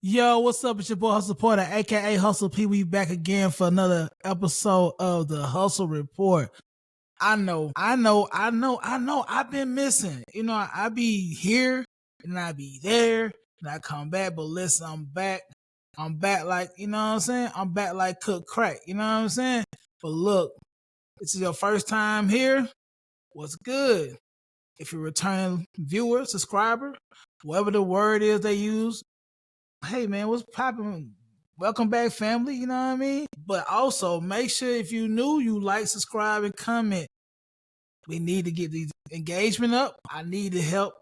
Yo, what's up? It's your boy Hustle Porter, aka Hustle P. We back again for another episode of the Hustle Report. I know. I've been missing. I be here and I be there and I come back. But listen, I'm back. I'm back like, you know what I'm saying? I'm back like cook crack. You know what I'm saying? But look, this is your first time here. What's good? If you're a returning viewer, subscriber, whatever the word is they use, hey man, what's poppin'? Welcome back, family. You know what I mean? But also make sure if you new, you like, subscribe, and comment. We need to get the engagement up. I need the help.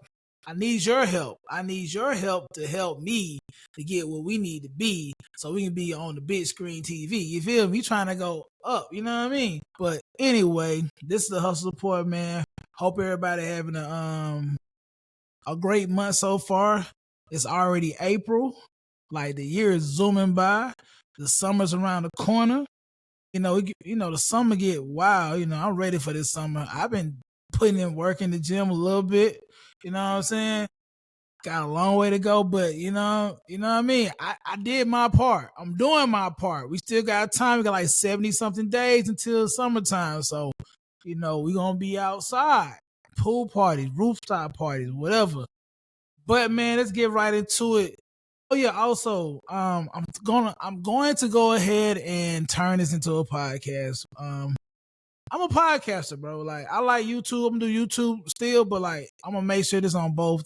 I need your help. I need your help to help me to get where we need to be so we can be on the big screen TV. You feel me? Trying to go up, you know what I mean? But anyway, this is the Hustle Report, man. Hope everybody having a great month so far. It's already April. Like the year is zooming by. The summer's around the corner. The summer get wild. I'm ready for this summer. I've been putting in work in the gym a little bit. You know what I'm saying? Got a long way to go, but what I mean? I did my part. I'm doing my part. We still got time. We got like 70 something days until summertime. So, we're gonna be outside. Pool parties, rooftop parties, whatever. But man, let's get right into it. Oh yeah, also, I'm going to go ahead and turn this into a podcast. I'm a podcaster, bro. Like I like YouTube. I'm gonna do YouTube still, but like I'm gonna make sure this on both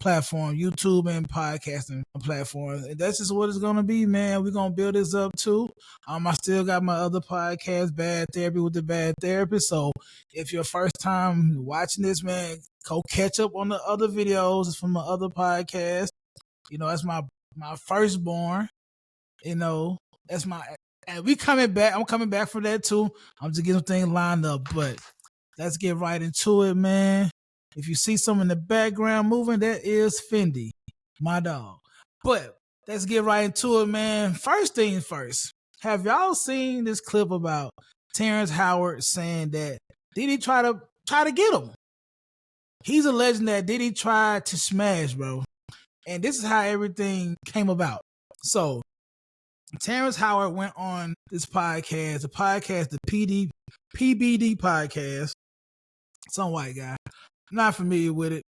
platforms, YouTube and podcasting platforms. And that's just what it's gonna be, man. We're gonna build this up too. I still got my other podcast, Bad Therapy with the Bad Therapist. So if you're first time watching this, man, go catch up on the other videos from my other podcast. That's my firstborn. That's my, and we coming back. I'm coming back for that too. I'm just getting things lined up. But let's get right into it, man. If you see something in the background moving, that is Fendi, my dog. But let's get right into it, man. First things first. Have y'all seen this clip about Terrence Howard saying that Diddy try to get him? He's alleging that Diddy tried to smash, bro. And this is how everything came about. So, Terrence Howard went on this podcast, the PBD podcast. Some white guy. Not familiar with it.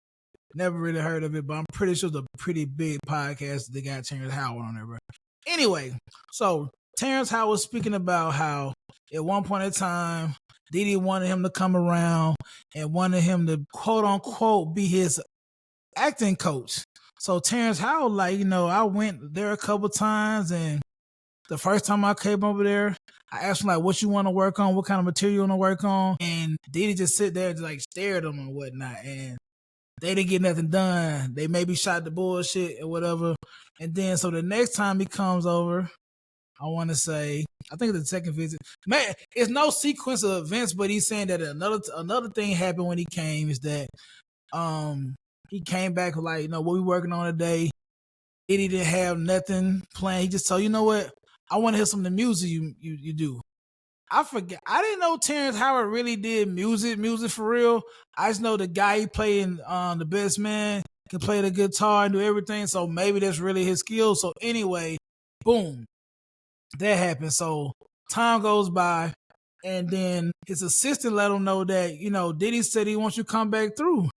Never really heard of it, but I'm pretty sure it's a pretty big podcast that got Terrence Howard on there, bro. Anyway, so Terrence Howard was speaking about how at one point in time, Diddy wanted him to come around and wanted him to quote unquote be his acting coach. So Terrence Howard, I went there a couple times, and the first time I came over there, I asked him what you want to work on, what kind of material you want to work on, and Diddy just sit there and just stare at him and whatnot, and they didn't get nothing done. They maybe shot the bullshit or whatever, and then so the next time he comes over, I want to say, I think it's the second visit. Man, it's no sequence of events, but he's saying that another thing happened when he came is that he came back what we working on today. Diddy didn't have nothing planned. He just told, you know what? I want to hear some of the music you do. I forget. I didn't know Terrence Howard really did music for real. I just know the guy he played in The Best Man can play the guitar and do everything. So maybe that's really his skill. So anyway, boom, that happened. So time goes by, and then his assistant let him know that Diddy said he wants you to come back through.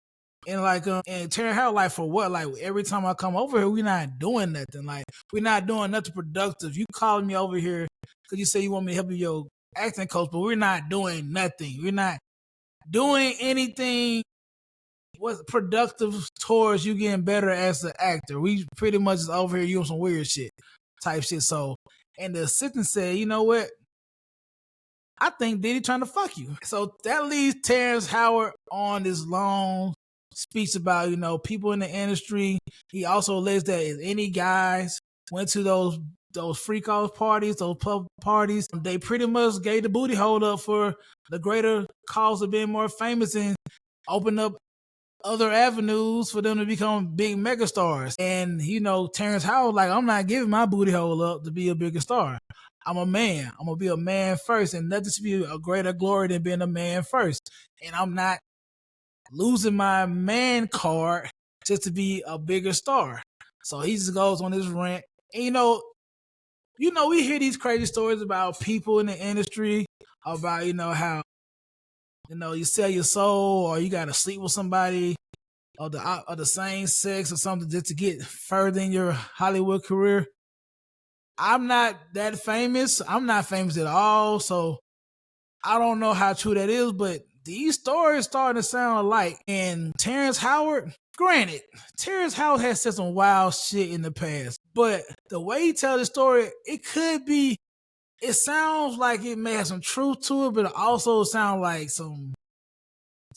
And and Terrence Howard, for what? Every time I come over here, we're not doing nothing. We're not doing nothing productive. You calling me over here because you say you want me to help you, your acting coach, but we're not doing nothing. We're not doing anything what's productive towards you getting better as an actor. We pretty much is over here doing some weird shit type shit. So, and the assistant said, you know what? I think Diddy trying to fuck you. So that leaves Terrence Howard on this long speaks about, people in the industry. He also alleged that if any guys went to those freak off parties, those pub parties, they pretty much gave the booty hold up for the greater cause of being more famous and open up other avenues for them to become big megastars. And Terrence Howard I'm not giving my booty hole up to be a bigger star. I'm a man. I'm gonna be a man first, and nothing to be a greater glory than being a man first. And I'm not losing my man card just to be a bigger star. So he just goes on this rant. And we hear these crazy stories about people in the industry about, how, you sell your soul or you got to sleep with somebody of the same sex or something just to get further in your Hollywood career. I'm not that famous. I'm not famous at all. So I don't know how true that is, but these stories starting to sound alike. And Terrence Howard, granted, Terrence Howard has said some wild shit in the past, but the way he tells the story, it sounds like it may have some truth to it, but it also sounds like some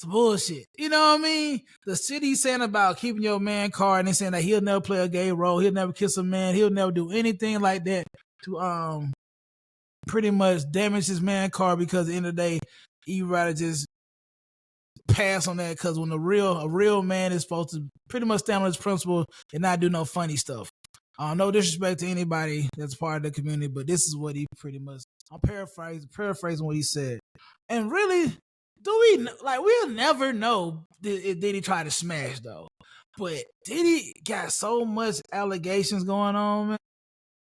bullshit. You know what I mean? The shit he's saying about keeping your man card and he's saying that he'll never play a gay role, he'll never kiss a man, he'll never do anything like that to pretty much damage his man card, because at the end of the day, he'd rather just pass on that, because when a real man is supposed to pretty much stand on his principle and not do no funny stuff. No disrespect to anybody that's part of the community, but this is what he pretty much, I'm paraphrasing what he said. And really, we'll never know if Diddy tried to smash though. But Diddy got so much allegations going on, man.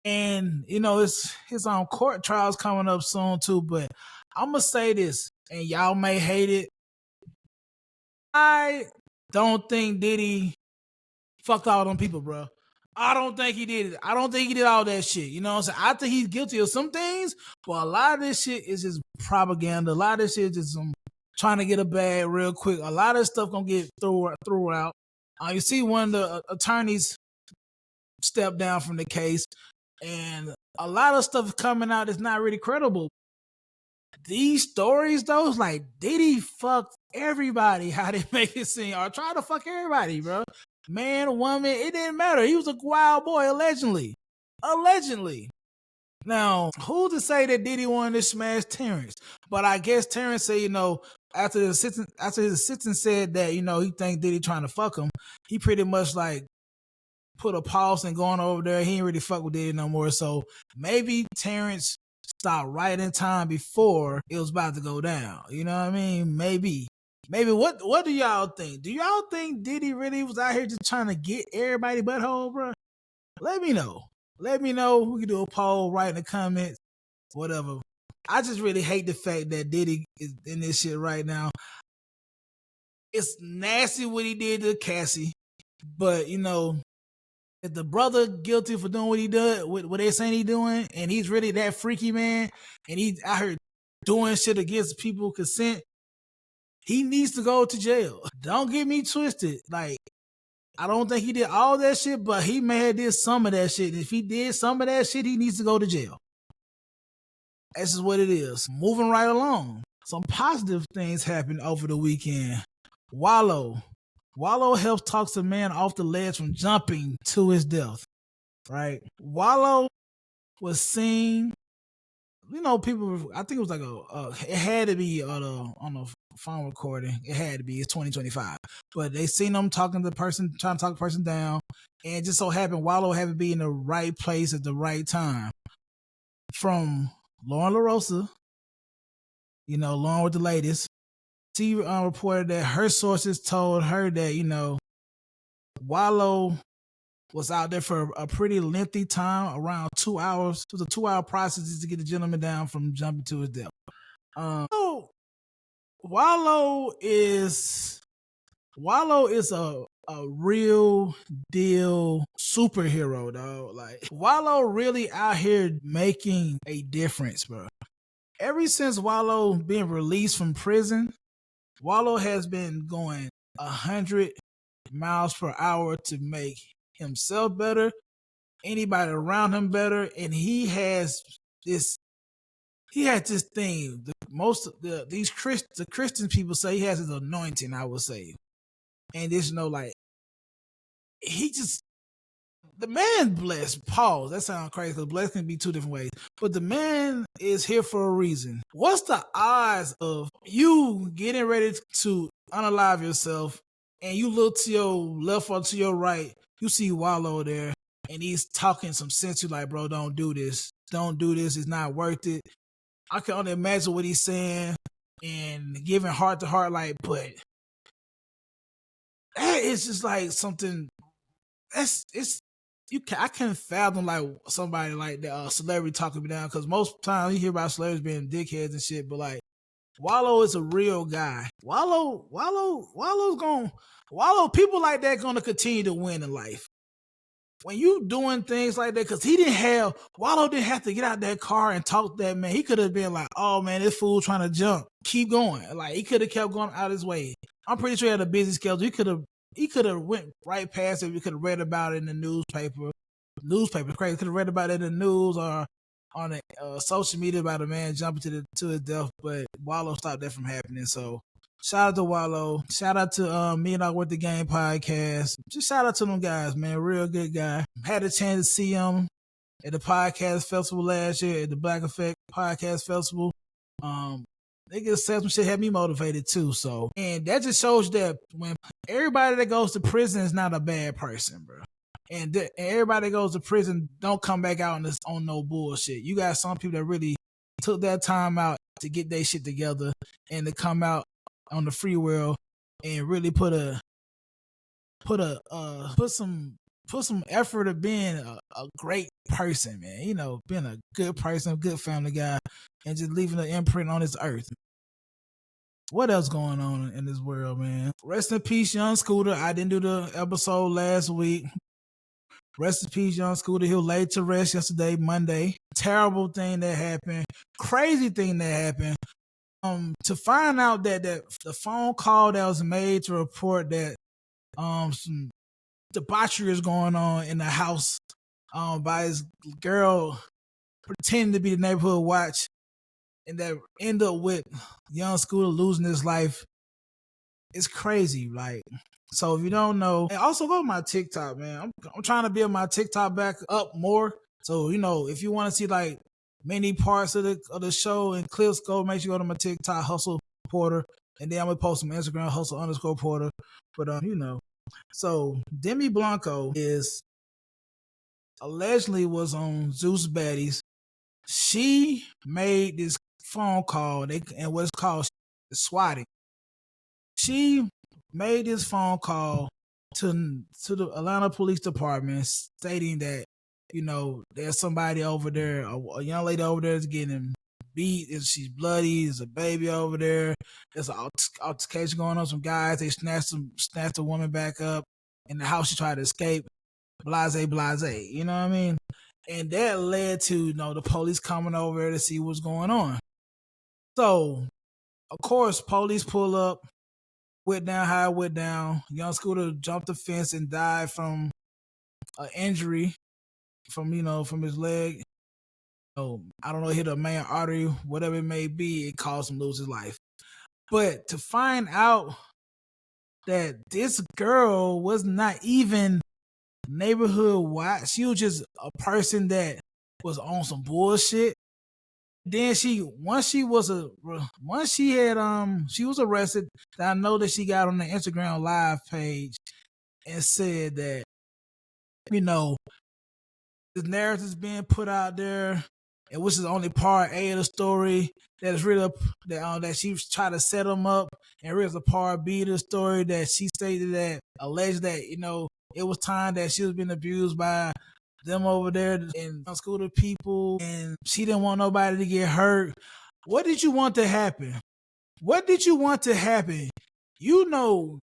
And it's his own court trials coming up soon too. But I'm gonna say this, and y'all may hate it. I don't think Diddy fucked all them people, bro. I don't think he did it. I don't think he did all that shit. You know what I'm saying? I think he's guilty of some things, but a lot of this shit is just propaganda. A lot of this shit is just trying to get a bag real quick. A lot of stuff gonna get through out. You see one of the attorneys step down from the case, and a lot of stuff coming out is not really credible. These stories, though, like Diddy fucked everybody, how they make it seem, or try to fuck everybody, bro. Man, woman, it didn't matter. He was a wild boy, allegedly. Now, who's to say that Diddy wanted to smash Terrence? But I guess Terrence said, after his assistant said that, he think Diddy trying to fuck him, he pretty much like put a pause and going over there. He ain't really fuck with Diddy no more. So maybe Terrence stopped right in time before it was about to go down. You know what I mean? Maybe. What do y'all think? Do y'all think Diddy really was out here just trying to get everybody butthole, bro? Let me know. We can do a poll right in the comments, whatever. I just really hate the fact that Diddy is in this shit right now. It's nasty what he did to Cassie, but if the brother guilty for doing what he did, what they saying he doing, and he's really that freaky, man, and he's out here doing shit against people consent, he needs to go to jail. Don't get me twisted. Like, I don't think he did all that shit, but he may have did some of that shit. If he did some of that shit, he needs to go to jail. That's just what it is. Moving right along. Some positive things happened over the weekend. Wallo helps talks a man off the ledge from jumping to his death. Right? Wallo was seen. People. I think it was like it had to be on a phone recording. It had to be. It's 2025. But they seen him talking to the person, trying to talk the person down, and it just so happened Wallo happened to be in the right place at the right time. From Lauren LaRosa, Lauren with the latest. She reported that her sources told her that Wallo was out there for a pretty lengthy time, around 2 hours. It was a 2-hour process to get the gentleman down from jumping to his death. Wallo is a real deal superhero, dog. Like, Wallo really out here making a difference, bro. Ever since Wallo being released from prison, Wallo has been going 100 miles per hour to make himself better, anybody around him better, and he has this thing. The Christian people say he has his anointing, I would say, and there's the man blessed. Pause. That sounds crazy because blessed can be two different ways. But the man is here for a reason. What's the odds of you getting ready to unalive yourself and you look to your left or to your right, you see Wallo there and he's talking some sense. You're like, bro, don't do this. Don't do this. It's not worth it. I can only imagine what he's saying and giving heart to heart, like, but that is just like something. It's I can't fathom like somebody like that celebrity talking me down because most times you hear about celebrities being dickheads and shit, but like Wallo is a real guy. Wallo. People like that gonna continue to win in life. When you doing things like that, because Wallo didn't have to get out that car and talk to that man. He could have been like, oh man, this fool trying to jump. Keep going. Like he could have kept going out his way. I'm pretty sure he had a busy schedule. He could have went right past it. We could have read about it in the newspaper. Newspaper crazy. Could have read about it in the news or on the social media about a man jumping to his death. But Wallo stopped that from happening. So shout out to Wallo. Shout out to Me and I With the Game podcast. Just shout out to them guys, man. Real good guy. Had a chance to see him at the podcast festival last year at the Black Effect Podcast Festival. They just said some shit had me motivated too. So, and that just shows that when everybody that goes to prison is not a bad person, bro. And everybody that goes to prison don't come back out on no bullshit. You got some people that really took that time out to get their shit together and to come out on the free world and really put some effort of being a great person, man. You know, being a good person, a good family guy, and just leaving an imprint on this earth. What else going on in this world, man? Rest in peace, Young Scooter. I didn't do the episode last week. Rest in peace, Young Scooter. He was laid to rest yesterday, Monday. Terrible thing that happened. Crazy thing that happened. To find out that the phone call that was made to report that some debauchery is going on in the house by his girl pretending to be the neighborhood watch, and that end up with Young Scooter losing his life. It's crazy. Like, so if you don't know, and also go to my TikTok, man. I'm trying to build my TikTok back up more. So, you know, if you want to see like many parts of the show and clips, make sure you go to my TikTok, Hussle Porter. And then I'm gonna post some Instagram, Hussle_Porter. But you know. So Demi Blanco is allegedly was on Zeus Baddies. She made this phone call and what's called swatting. She made this phone call to the Atlanta Police Department stating that, you know, there's somebody over there, a young lady over there is getting beat, she's bloody, there's a baby over there, there's an altercation going on, some guys, they snatched the woman back up in the house, she tried to escape, blase, you know what I mean? And that led to, you know, the police coming over there to see what's going on. So, of course, police pull up, went down how it went down. Young Scooter jumped the fence and died from an injury from his leg. So, I don't know, hit a main artery, whatever it may be, it caused him to lose his life. But to find out that this girl was not even neighborhood watch, she was just a person that was on some bullshit. Then she was arrested. I know that she got on the Instagram live page and said that, you know, the narrative is being put out there, and which is only part A of the story. That is really that she tried to set them up, and really a part B of the story that she stated that alleged that, you know, it was time that she was being abused by them over there and Scooter people, and she didn't want nobody to get hurt. What did you want to happen? What did you want to happen? You know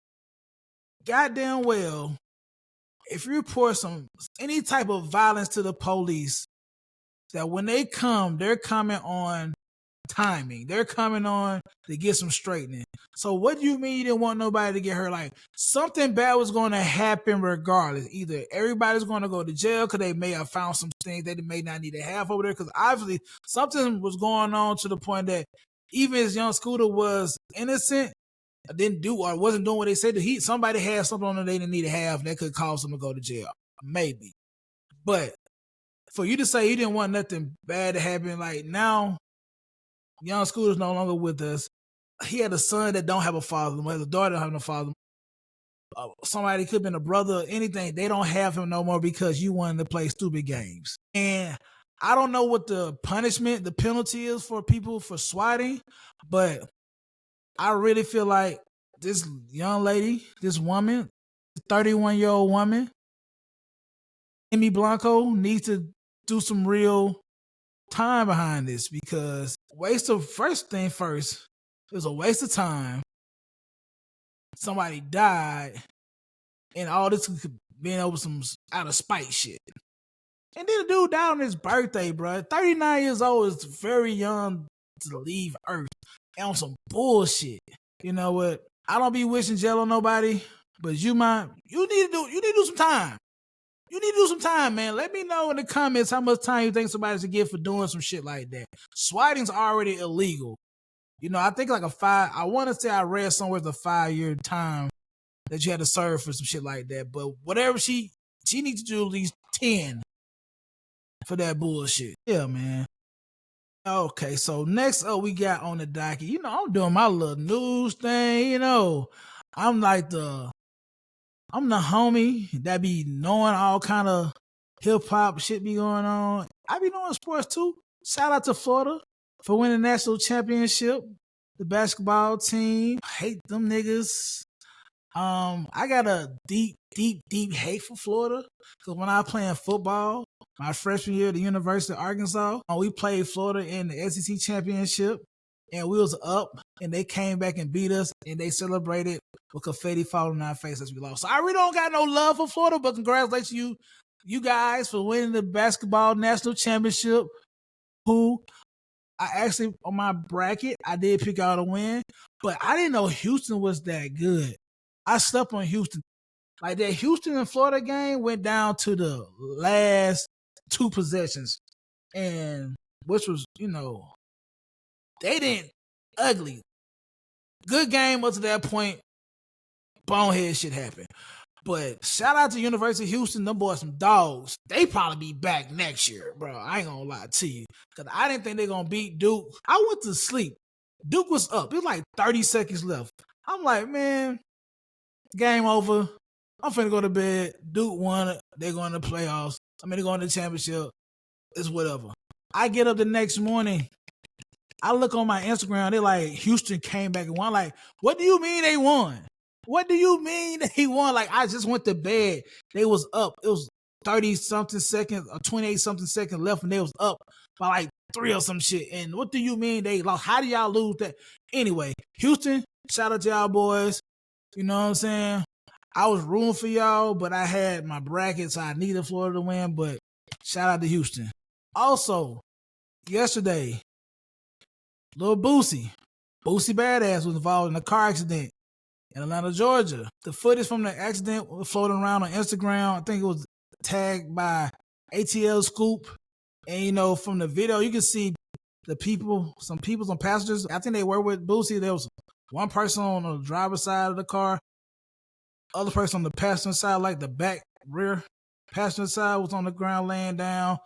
goddamn well, if you report any type of violence to the police, that when they come, they're coming on timing. They're coming on to get some straightening. So what do you mean you didn't want nobody to get hurt? Like, something bad was going to happen regardless. Either everybody's going to go to jail because they may have found some things they may not need to have over there, because obviously something was going on to the point that even as Young Scooter was innocent, didn't do or wasn't doing what they said, somebody had something on them they didn't need to have that could cause them to go to jail. Maybe. But for you to say you didn't want nothing bad to happen, like, now Young Scooter's no longer with us. He had a son that don't have a father, has a daughter that don't have no father. Somebody could have been a brother, anything. They don't have him no more because you wanted to play stupid games. And I don't know what the penalty is for people for swatting, but I really feel like this young lady, this woman, 31-year-old woman, Amy Blanco needs to do some real time behind this because first thing first, it was a waste of time. Somebody died, and all this being over some out of spite shit. And then the dude died on his birthday, bro. 39 years old is very young to leave Earth and on some bullshit. You know what? I don't be wishing jail on nobody, but you need to do some time. You need to do some time, man. Let me know in the comments how much time you think somebody should get for doing some shit like that. Swatting's already illegal. You know, I think like I want to say I read somewhere the 5-year time that you had to serve for some shit like that. But whatever she needs to do at least 10 for that bullshit. Yeah, man. Okay, so next up we got on the docket. You know, I'm doing my little news thing. You know, I'm the homie that be knowing all kind of hip hop shit be going on. I be knowing sports too. Shout out to Florida for winning the national championship. The basketball team. Hate them niggas. I got a deep hate for Florida because when I was playing football, my freshman year at the University of Arkansas, we played Florida in the SEC championship, and we was up, and they came back and beat us, and they celebrated with confetti falling on our face as we lost. So I really don't got no love for Florida, but congratulations you guys for winning the basketball national championship. Who I actually on my bracket I did pick out a win, but I didn't know Houston was that good. I slept on Houston. Like that Houston and Florida game went down to the last 2 possessions. And which was, you know, they didn't ugly. Good game up to that point. Bonehead shit happened. But shout out to University of Houston, them boys some dogs. They probably be back next year, bro. I ain't gonna lie to you. Cause I didn't think they gonna beat Duke. I went to sleep. Duke was up. It was like 30 seconds left. I'm like, man, game over. I'm finna go to bed. Duke won it. They're going to the playoffs. They're going to the championship. It's whatever. I get up the next morning. I look on my Instagram. They're like, Houston came back and won. Like, what do you mean they won? What do you mean they won? Like, I just went to bed. They was up. It was 30-something seconds or 28-something seconds left, and they was up by like 3 or some shit. And what do you mean they lost? How do y'all lose that? Anyway, Houston, shout out to y'all boys. You know what I'm saying? I was rooting for y'all, but I had my bracket, so I needed Florida to win. But shout out to Houston. Also, yesterday, Lil Boosie Badass was involved in a car accident in Atlanta, Georgia. The footage from the accident was floating around on Instagram. I think it was tagged by ATL Scoop. And, you know, from the video, you can see some passengers. I think they were with Boosie. There was one person on the driver's side of the car. Other person on the passenger side, like the back rear passenger side, was on the ground laying down.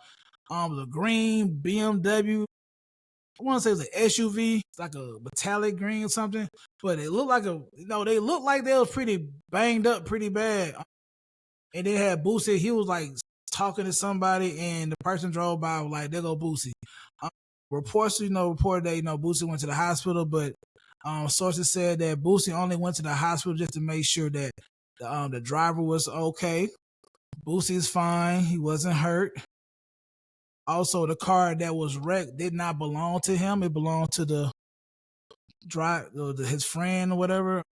The green BMW, I want to say it was an SUV, it's like a metallic green or something, but it looked like they looked like they was pretty banged up, pretty bad. And they had Boosie. He was like talking to somebody, and the person drove by, was like, there go Boosie. Reports, reported that Boosie went to the hospital, but sources said that Boosie only went to the hospital just to make sure that the driver was okay. Boosie's fine. He wasn't hurt. Also, the car that was wrecked did not belong to him. It belonged to his friend or whatever.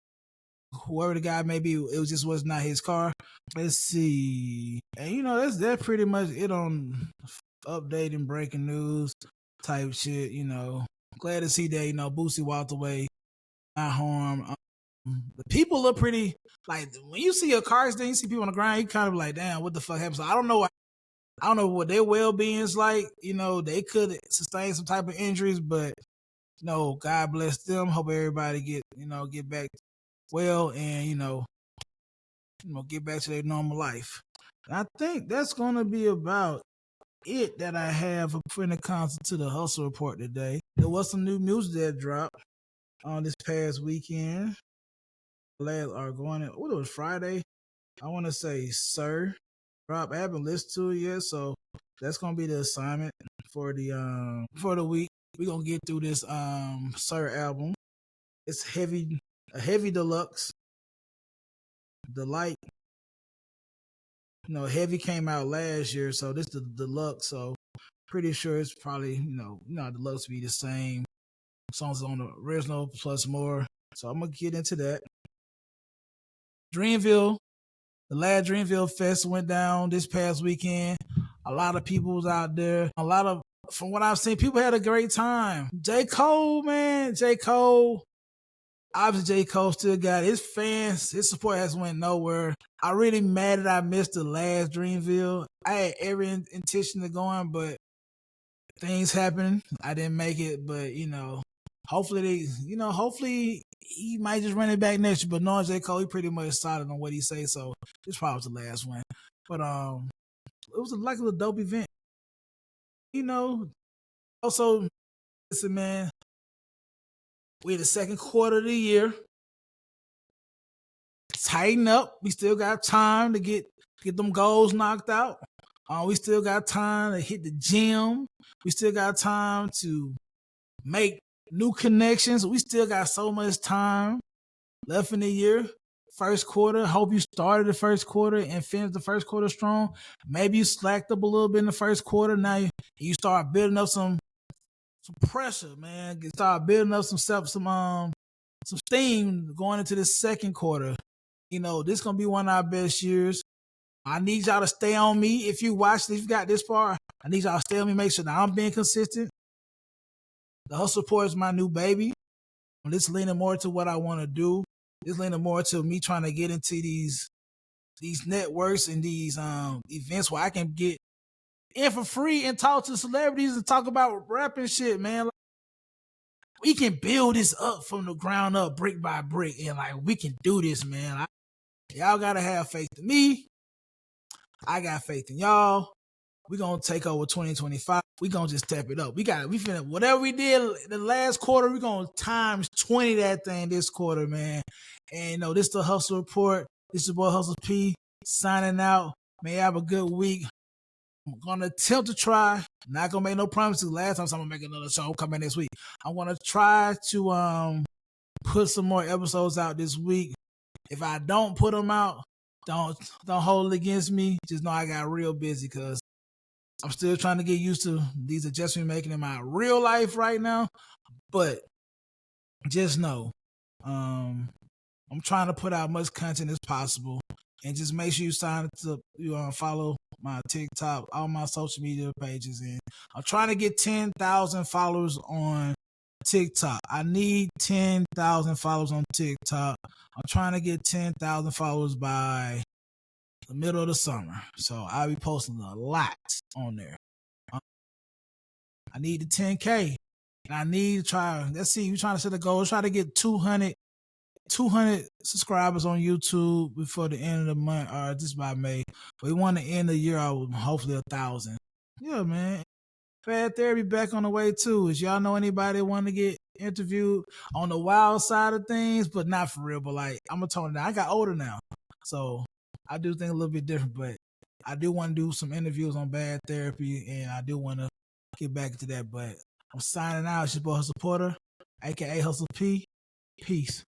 Whoever the guy may be, it was not his car. Let's see. And that's pretty much it on updating breaking news type shit. Glad to see that Boosie walked away not harmed. The people look pretty, like, when you see a car accident, you see people on the ground, you kind of like, damn, what the fuck happened? So I don't know what their well-being is like. They could sustain some type of injuries, but God bless them. Hope everybody get back well and get back to their normal life. I think that's gonna be about it that I have when it comes to the Hussle report today. There was some new music that dropped on this past weekend. It was Friday. I want to say Sir drop. I haven't listened to it yet, so that's gonna be the assignment for the week. We're gonna get through this Sir album. It's a heavy deluxe. The light Heavy came out last year, so this is the deluxe. So pretty sure it's probably the deluxe be the same songs on the original plus more. So I'm gonna get into that. Dreamville, the last Dreamville Fest went down this past weekend. A lot of people was out there. From what I've seen, people had a great time. J. Cole, man, J. Cole. Obviously, J. Cole still got his fans. His support has went nowhere. I really mad that I missed the last Dreamville. I had every intention of going, but things happened. I didn't make it, but hopefully hopefully he might just run it back next year. But knowing J. Cole, he pretty much solid on what he say, so this probably was the last one. But it was like a dope event. Also, listen, man, we're the second quarter of the year. Tighten up. We still got time to get them goals knocked out. We still got time to hit the gym. We still got time to make new connections. We still got so much time left in the year. First quarter, hope you started the first quarter and finished the first quarter strong. Maybe you slacked up a little bit in the first quarter. Now you start building up some pressure, man. You start building up some steam going into the second quarter. This gonna be one of our best years. I need y'all to stay on me. If you got this far, I need y'all to stay on me. Make sure that I'm being consistent. The Hussle Report is my new baby. This leaning more to what I want to do. This leaning more to me trying to get into these networks and these events where I can get in for free and talk to celebrities and talk about rap and shit, man. We can build this up from the ground up, brick by brick, and we can do this, man. Y'all gotta have faith in me. I got faith in y'all. We gonna take over 2025. We gonna just step it up. We finna whatever we did the last quarter. We gonna times 20 that thing this quarter, man. And this the Hussle Report. This is your boy Hussle P signing out. May have a good week. I'm gonna attempt to try. Not gonna make no promises. Last time, so I'm gonna make another show coming next week. I'm gonna try to put some more episodes out this week. If I don't put them out, don't hold it against me. Just know I got real busy because I'm still trying to get used to these adjustments making in my real life right now. But just know, I'm trying to put out much content as possible, and just make sure you sign up to follow my TikTok, all my social media pages, and I'm trying to get 10,000 followers on TikTok. I need 10,000 followers on TikTok. I'm trying to get 10,000 followers by the middle of the summer. So I'll be posting a lot on there. I need the 10K. And I need to try, let's see, we're trying to set a goal. Try to get 200 subscribers on YouTube before the end of the month, or just by May. But we want to end the year out with hopefully 1,000. Yeah, man. Fad Therapy back on the way too. Is y'all know anybody want to get interviewed on the wild side of things, but not for real? But I'm gonna tone it down. I got older now, so I do think a little bit different. But I do want to do some interviews on Bad Therapy, and I do want to get back into that. But I'm signing out. It's your boy Hustle Porter, aka Hussle P. Peace.